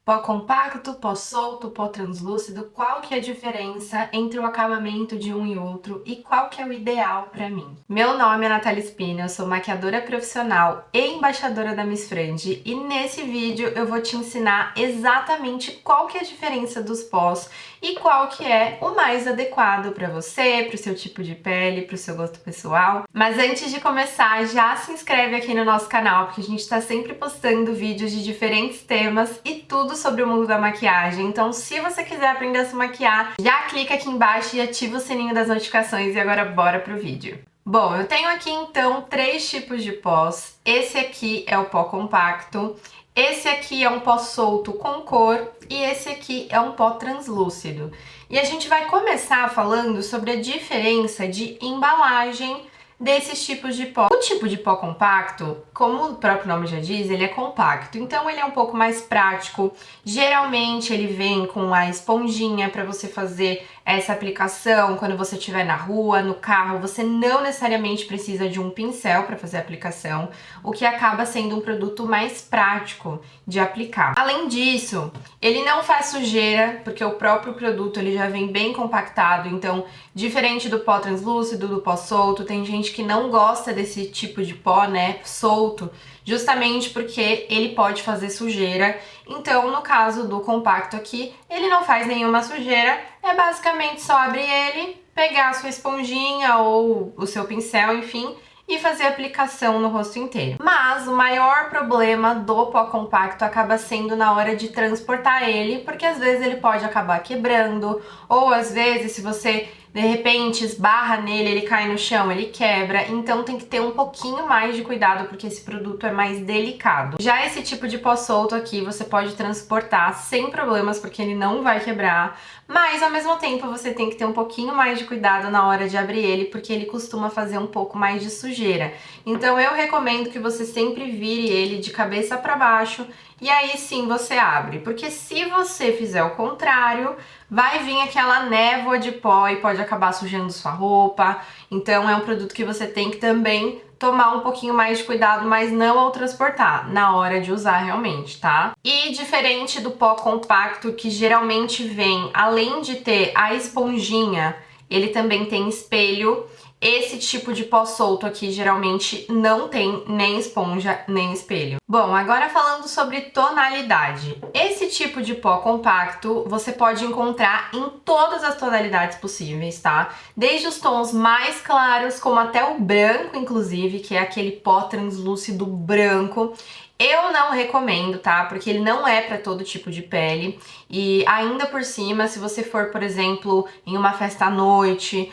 Pó compacto, pó solto, pó translúcido, qual que é a diferença entre o acabamento de um e outro e qual que é o ideal para mim? Meu nome é Natália Spina, eu sou maquiadora profissional e embaixadora da Miss Frande e nesse vídeo eu vou te ensinar exatamente qual que é a diferença dos pós e qual que é o mais adequado para você, para o seu tipo de pele, para o seu gosto pessoal. Mas antes de começar, já se inscreve aqui no nosso canal, porque a gente está sempre postando vídeos de diferentes temas e tudo sobre o mundo da maquiagem. Então, se você quiser aprender a se maquiar, já clica aqui embaixo e ativa o sininho das notificações. E agora bora pro vídeo. Bom, eu tenho aqui então 3 tipos de pós. Esse aqui é o pó compacto, esse aqui é um pó solto com cor e esse aqui é um pó translúcido. E a gente vai começar falando sobre a diferença de embalagem desses tipos de pó. O tipo de pó compacto, como o próprio nome já diz, ele é compacto, então ele é um pouco mais prático. Geralmente ele vem com a esponjinha para você fazer essa aplicação quando você estiver na rua, no carro. Você não necessariamente precisa de um pincel para fazer a aplicação, o que acaba sendo um produto mais prático de aplicar. Além disso, ele não faz sujeira, porque o próprio produto ele já vem bem compactado, então diferente do pó translúcido, do pó solto, tem gente que não gosta desse tipo de pó, né, solto, justamente porque ele pode fazer sujeira. Então, no caso do compacto aqui, ele não faz nenhuma sujeira, é basicamente só abrir ele, pegar a sua esponjinha ou o seu pincel, enfim, e fazer a aplicação no rosto inteiro. Mas o maior problema do pó compacto acaba sendo na hora de transportar ele, porque às vezes ele pode acabar quebrando, ou às vezes se você de repente esbarra nele, ele cai no chão, ele quebra, então tem que ter um pouquinho mais de cuidado porque esse produto é mais delicado. Já esse tipo de pó solto aqui você pode transportar sem problemas porque ele não vai quebrar, mas ao mesmo tempo você tem que ter um pouquinho mais de cuidado na hora de abrir ele porque ele costuma fazer um pouco mais de sujeira. Então eu recomendo que você sempre vire ele de cabeça para baixo e aí sim você abre, porque se você fizer o contrário, vai vir aquela névoa de pó e pode acabar sujando sua roupa. Então é um produto que você tem que também tomar um pouquinho mais de cuidado, mas não ao transportar, na hora de usar realmente, tá? E diferente do pó compacto, que geralmente vem, além de ter a esponjinha, ele também tem espelho. Esse tipo de pó solto aqui geralmente não tem nem esponja nem espelho. Bom, agora falando sobre tonalidade. Esse tipo de pó compacto você pode encontrar em todas as tonalidades possíveis, tá? Desde os tons mais claros, como até o branco, inclusive, que é aquele pó translúcido branco. Eu não recomendo, tá? Porque ele não é para todo tipo de pele. E ainda por cima, se você for, por exemplo, em uma festa à noite,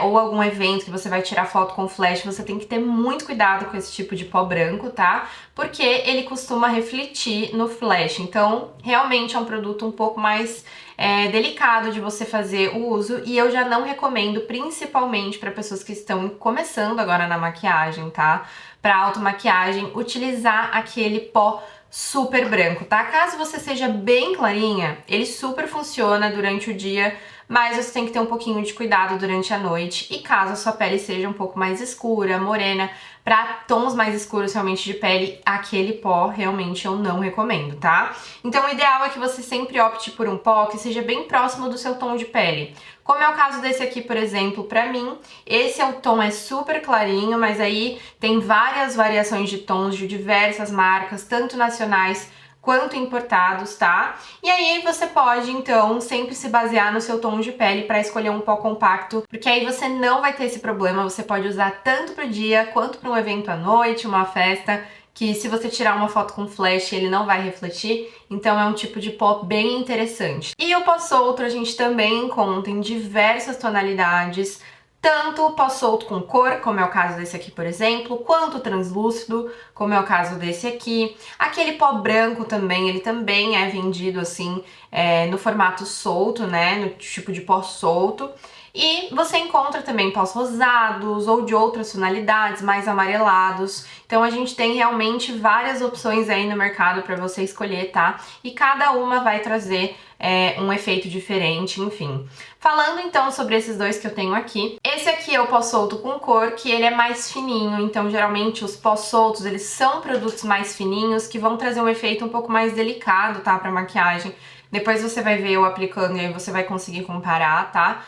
ou algum evento que você vai tirar foto com flash, você tem que ter muito cuidado com esse tipo de pó branco, tá? Porque ele costuma refletir no flash. Então, realmente é um produto um pouco mais delicado de você fazer o uso e eu já não recomendo, principalmente para pessoas que estão começando agora na maquiagem, tá? Para automaquiagem, utilizar aquele pó super branco, tá? Caso você seja bem clarinha, ele super funciona durante o dia, mas você tem que ter um pouquinho de cuidado durante a noite. E caso a sua pele seja um pouco mais escura, morena, para tons mais escuros realmente de pele, aquele pó realmente eu não recomendo, tá? Então o ideal é que você sempre opte por um pó que seja bem próximo do seu tom de pele. Como é o caso desse aqui, por exemplo, pra mim, esse é o tom é super clarinho, mas aí tem várias variações de tons de diversas marcas, tanto nacionais quanto importados, tá? E aí você pode, então, sempre se basear no seu tom de pele para escolher um pó compacto, porque aí você não vai ter esse problema, você pode usar tanto pro dia quanto para um evento à noite, uma festa, que se você tirar uma foto com flash ele não vai refletir, então é um tipo de pó bem interessante. E o pó solto a gente também encontra em diversas tonalidades, tanto pó solto com cor, como é o caso desse aqui, por exemplo, quanto translúcido, como é o caso desse aqui. Aquele pó branco também, ele também é vendido assim, no formato solto, né, no tipo de pó solto. E você encontra também pós rosados ou de outras tonalidades, mais amarelados. Então a gente tem realmente várias opções aí no mercado para você escolher, tá? E cada uma vai trazer um efeito diferente, enfim. Falando então sobre esses dois que eu tenho aqui, esse aqui é o pó solto com cor, que ele é mais fininho, então geralmente os pós soltos, eles são produtos mais fininhos, que vão trazer um efeito um pouco mais delicado, tá, pra maquiagem. Depois você vai ver eu aplicando e aí você vai conseguir comparar, tá?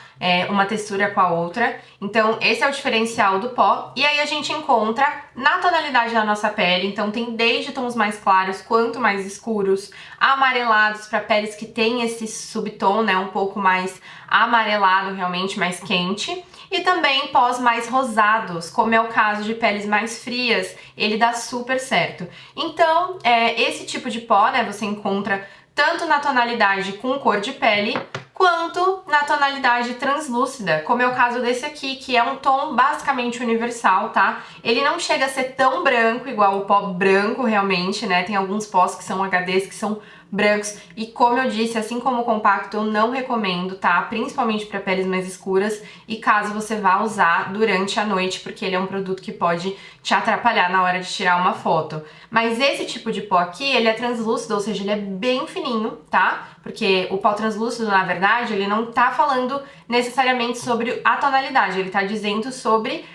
Uma textura com a outra. Então esse é o diferencial do pó. E aí a gente encontra na tonalidade da nossa pele, então tem desde tons mais claros quanto mais escuros, amarelados para peles que tem esse subtom, né, um pouco mais amarelado realmente, mais quente. E também pós mais rosados, como é o caso de peles mais frias, ele dá super certo. Então, esse tipo de pó, né, você encontra tanto na tonalidade com cor de pele, quanto na tonalidade translúcida, como é o caso desse aqui, que é um tom basicamente universal, tá? Ele não chega a ser tão branco, igual o pó branco realmente, né? Tem alguns pós que são HDs que são brancos, e como eu disse, assim como o compacto, eu não recomendo, tá? Principalmente para peles mais escuras, e caso você vá usar durante a noite, porque ele é um produto que pode te atrapalhar na hora de tirar uma foto. Mas esse tipo de pó aqui, ele é translúcido, ou seja, ele é bem fininho, tá? Porque o pó translúcido, na verdade, ele não tá falando necessariamente sobre a tonalidade, ele tá dizendo sobre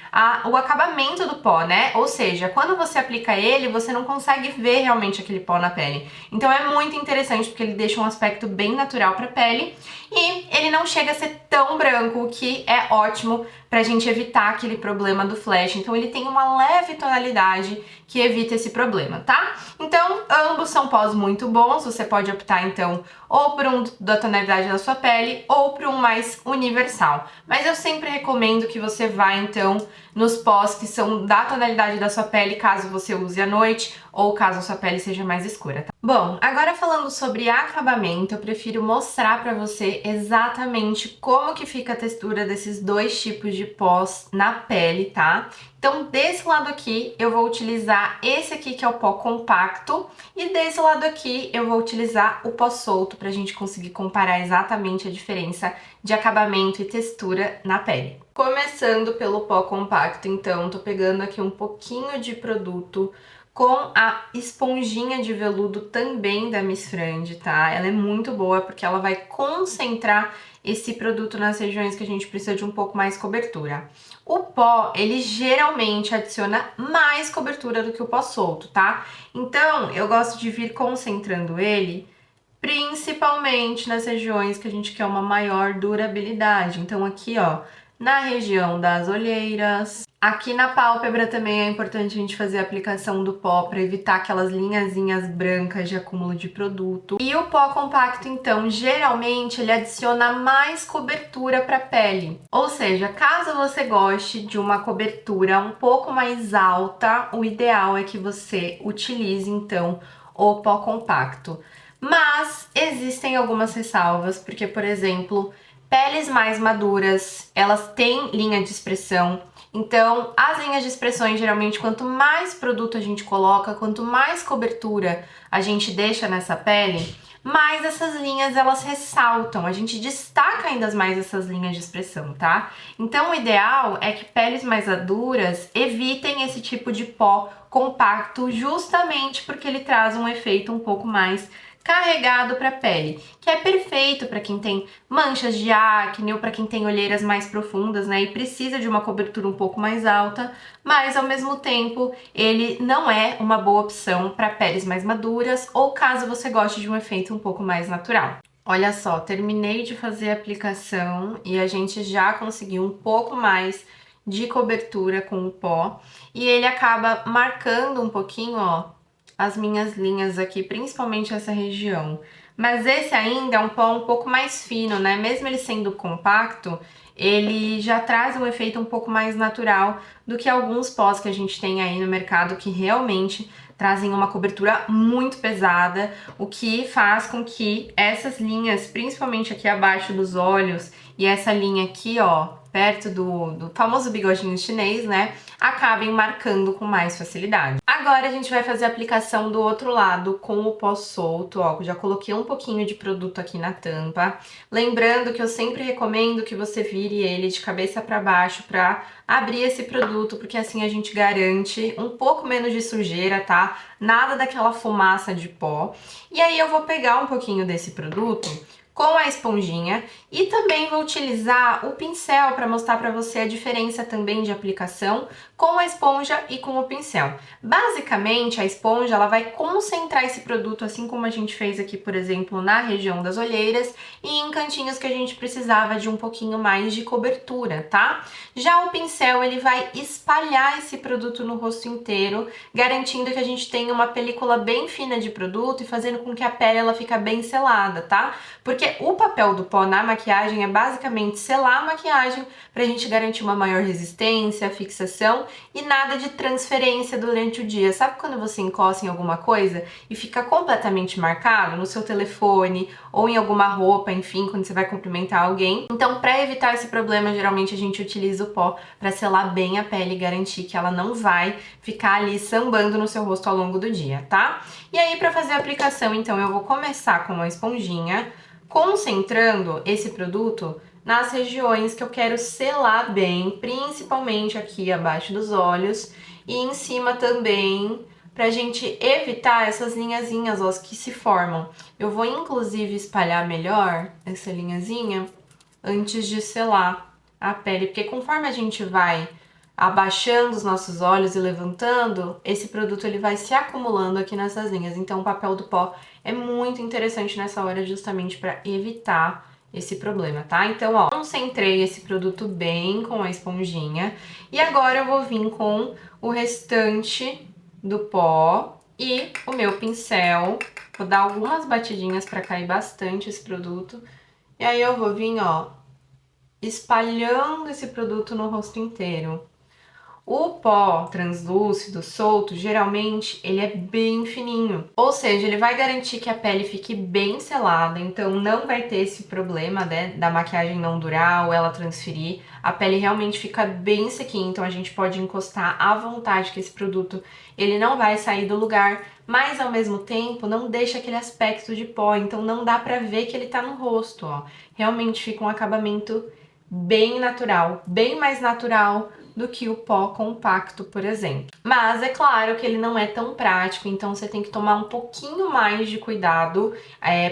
o acabamento do pó, né? Ou seja, quando você aplica ele, você não consegue ver realmente aquele pó na pele. Então é muito interessante porque ele deixa um aspecto bem natural pra pele e ele não chega a ser tão branco, o que é ótimo pra gente evitar aquele problema do flash. Então ele tem uma leve tonalidade que evita esse problema, tá? Então ambos são pós muito bons, você pode optar então ou por um da tonalidade da sua pele ou por um mais universal. Mas eu sempre recomendo que você vá então nos pós que são da tonalidade da sua pele, caso você use à noite ou caso a sua pele seja mais escura, tá? Bom, agora falando sobre acabamento, eu prefiro mostrar pra você exatamente como que fica a textura desses dois tipos de pós na pele, tá? Então, desse lado aqui, eu vou utilizar esse aqui, que é o pó compacto, e desse lado aqui, eu vou utilizar o pó solto, pra gente conseguir comparar exatamente a diferença de acabamento e textura na pele. Começando pelo pó compacto, então, tô pegando aqui um pouquinho de produto com a esponjinha de veludo também da Miss Frange, tá? Ela é muito boa porque ela vai concentrar esse produto nas regiões que a gente precisa de um pouco mais cobertura. O pó, ele geralmente adiciona mais cobertura do que o pó solto, tá? Então, eu gosto de vir concentrando ele principalmente nas regiões que a gente quer uma maior durabilidade. Então aqui, ó, na região das olheiras. Aqui na pálpebra também é importante a gente fazer a aplicação do pó para evitar aquelas linhazinhas brancas de acúmulo de produto. E o pó compacto, então, geralmente ele adiciona mais cobertura para a pele. Ou seja, caso você goste de uma cobertura um pouco mais alta, o ideal é que você utilize, então, o pó compacto. Mas existem algumas ressalvas, porque, por exemplo, peles mais maduras, elas têm linha de expressão. Então, as linhas de expressões, geralmente, quanto mais produto a gente coloca, quanto mais cobertura a gente deixa nessa pele, mais essas linhas, elas ressaltam. A gente destaca ainda mais essas linhas de expressão, tá? Então, o ideal é que peles mais maduras evitem esse tipo de pó compacto, justamente porque ele traz um efeito um pouco mais carregado para a pele, que é perfeito para quem tem manchas de acne ou para quem tem olheiras mais profundas, né, e precisa de uma cobertura um pouco mais alta, mas ao mesmo tempo ele não é uma boa opção para peles mais maduras ou caso você goste de um efeito um pouco mais natural. Olha só, terminei de fazer a aplicação e a gente já conseguiu um pouco mais de cobertura com o pó e ele acaba marcando um pouquinho, ó, as minhas linhas aqui, principalmente essa região. Mas esse ainda é um pó um pouco mais fino, né? Mesmo ele sendo compacto, ele já traz um efeito um pouco mais natural do que alguns pós que a gente tem aí no mercado que realmente trazem uma cobertura muito pesada, o que faz com que essas linhas, principalmente aqui abaixo dos olhos e essa linha aqui, ó, perto do famoso bigodinho chinês, né, acabem marcando com mais facilidade. Agora a gente vai fazer a aplicação do outro lado com o pó solto, ó, já coloquei um pouquinho de produto aqui na tampa. Lembrando que eu sempre recomendo que você vire ele de cabeça para baixo para abrir esse produto, porque assim a gente garante um pouco menos de sujeira, tá? Nada daquela fumaça de pó. E aí eu vou pegar um pouquinho desse produto com a esponjinha e também vou utilizar o pincel para mostrar para você a diferença também de aplicação com a esponja e com o pincel. Basicamente, a esponja ela vai concentrar esse produto, assim como a gente fez aqui, por exemplo, na região das olheiras e em cantinhos que a gente precisava de um pouquinho mais de cobertura, tá? Já o pincel, ele vai espalhar esse produto no rosto inteiro, garantindo que a gente tenha uma película bem fina de produto e fazendo com que a pele ela fica bem selada, tá? Porque o papel do pó na maquiagem é basicamente selar a maquiagem pra gente garantir uma maior resistência, fixação e nada de transferência durante o dia. Sabe quando você encosta em alguma coisa e fica completamente marcado no seu telefone ou em alguma roupa, enfim, quando você vai cumprimentar alguém? Então, para evitar esse problema, geralmente a gente utiliza o pó para selar bem a pele e garantir que ela não vai ficar ali sambando no seu rosto ao longo do dia, tá? E aí, para fazer a aplicação, então, eu vou começar com uma esponjinha, concentrando esse produto nas regiões que eu quero selar bem, principalmente aqui abaixo dos olhos e em cima também, pra gente evitar essas linhazinhas, ó, que se formam. Eu vou inclusive espalhar melhor essa linhazinha antes de selar a pele, porque conforme a gente vai abaixando os nossos olhos e levantando, esse produto ele vai se acumulando aqui nessas linhas. Então o papel do pó é muito interessante nessa hora justamente para evitar esse problema, tá? Então, ó, concentrei esse produto bem com a esponjinha e agora eu vou vir com o restante do pó e o meu pincel. Vou dar algumas batidinhas para cair bastante esse produto e aí eu vou vir, ó, espalhando esse produto no rosto inteiro. O pó translúcido, solto, geralmente ele é bem fininho, ou seja, ele vai garantir que a pele fique bem selada, então não vai ter esse problema, né, da maquiagem não durar ou ela transferir. A pele realmente fica bem sequinha, então a gente pode encostar à vontade que esse produto ele não vai sair do lugar, mas ao mesmo tempo não deixa aquele aspecto de pó, então não dá pra ver que ele tá no rosto, ó. Realmente fica um acabamento bem natural, bem mais natural do que o pó compacto, por exemplo. Mas é claro que ele não é tão prático, então você tem que tomar um pouquinho mais de cuidado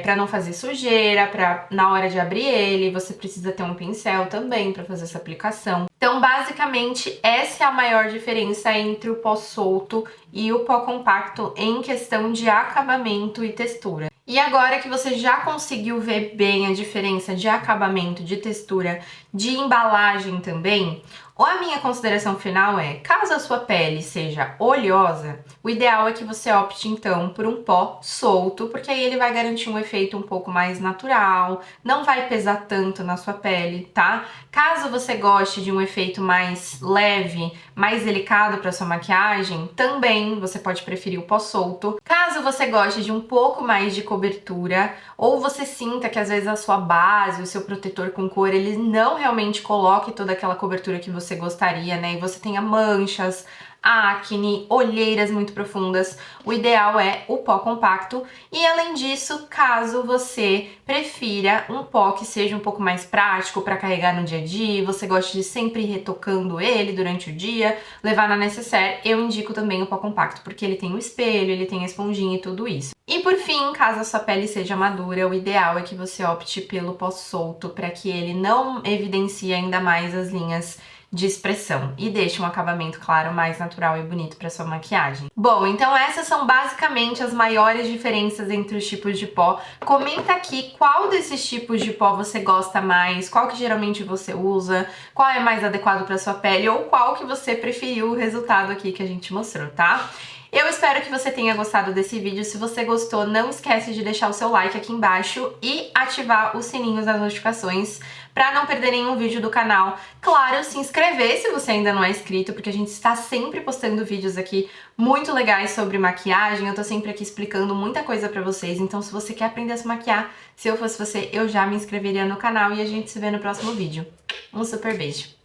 para não fazer sujeira, para na hora de abrir ele, você precisa ter um pincel também para fazer essa aplicação. Então, basicamente, essa é a maior diferença entre o pó solto e o pó compacto em questão de acabamento e textura. E agora que você já conseguiu ver bem a diferença de acabamento, de textura, de embalagem também, a minha consideração final é, caso a sua pele seja oleosa, o ideal é que você opte então por um pó solto, porque aí ele vai garantir um efeito um pouco mais natural, não vai pesar tanto na sua pele, tá? Caso você goste de um efeito mais leve, mais delicado para sua maquiagem, também você pode preferir o pó solto. Caso você goste de um pouco mais de cobertura, ou você sinta que às vezes a sua base, o seu protetor com cor, ele não realmente coloque toda aquela cobertura que você gostaria, né? E você tenha manchas, acne, olheiras muito profundas, o ideal é o pó compacto. E além disso, caso você prefira um pó que seja um pouco mais prático para carregar no dia a dia, você gosta de sempre ir retocando ele durante o dia, levar na necessaire, eu indico também o pó compacto, porque ele tem o espelho, ele tem a esponjinha e tudo isso. E por fim, caso a sua pele seja madura, o ideal é que você opte pelo pó solto, para que ele não evidencie ainda mais as linhas de expressão e deixe um acabamento, claro, mais natural e bonito para sua maquiagem. Bom, então essas são basicamente as maiores diferenças entre os tipos de pó. Comenta aqui qual desses tipos de pó você gosta mais, qual que geralmente você usa, qual é mais adequado para sua pele ou qual que você preferiu o resultado aqui que a gente mostrou, tá? Eu espero que você tenha gostado desse vídeo. Se você gostou, não esquece de deixar o seu like aqui embaixo e ativar os sininhos das notificações para não perder nenhum vídeo do canal. Claro, se inscrever se você ainda não é inscrito, porque a gente está sempre postando vídeos aqui muito legais sobre maquiagem. Eu tô sempre aqui explicando muita coisa pra vocês, então se você quer aprender a se maquiar, se eu fosse você, eu já me inscreveria no canal e a gente se vê no próximo vídeo. Um super beijo!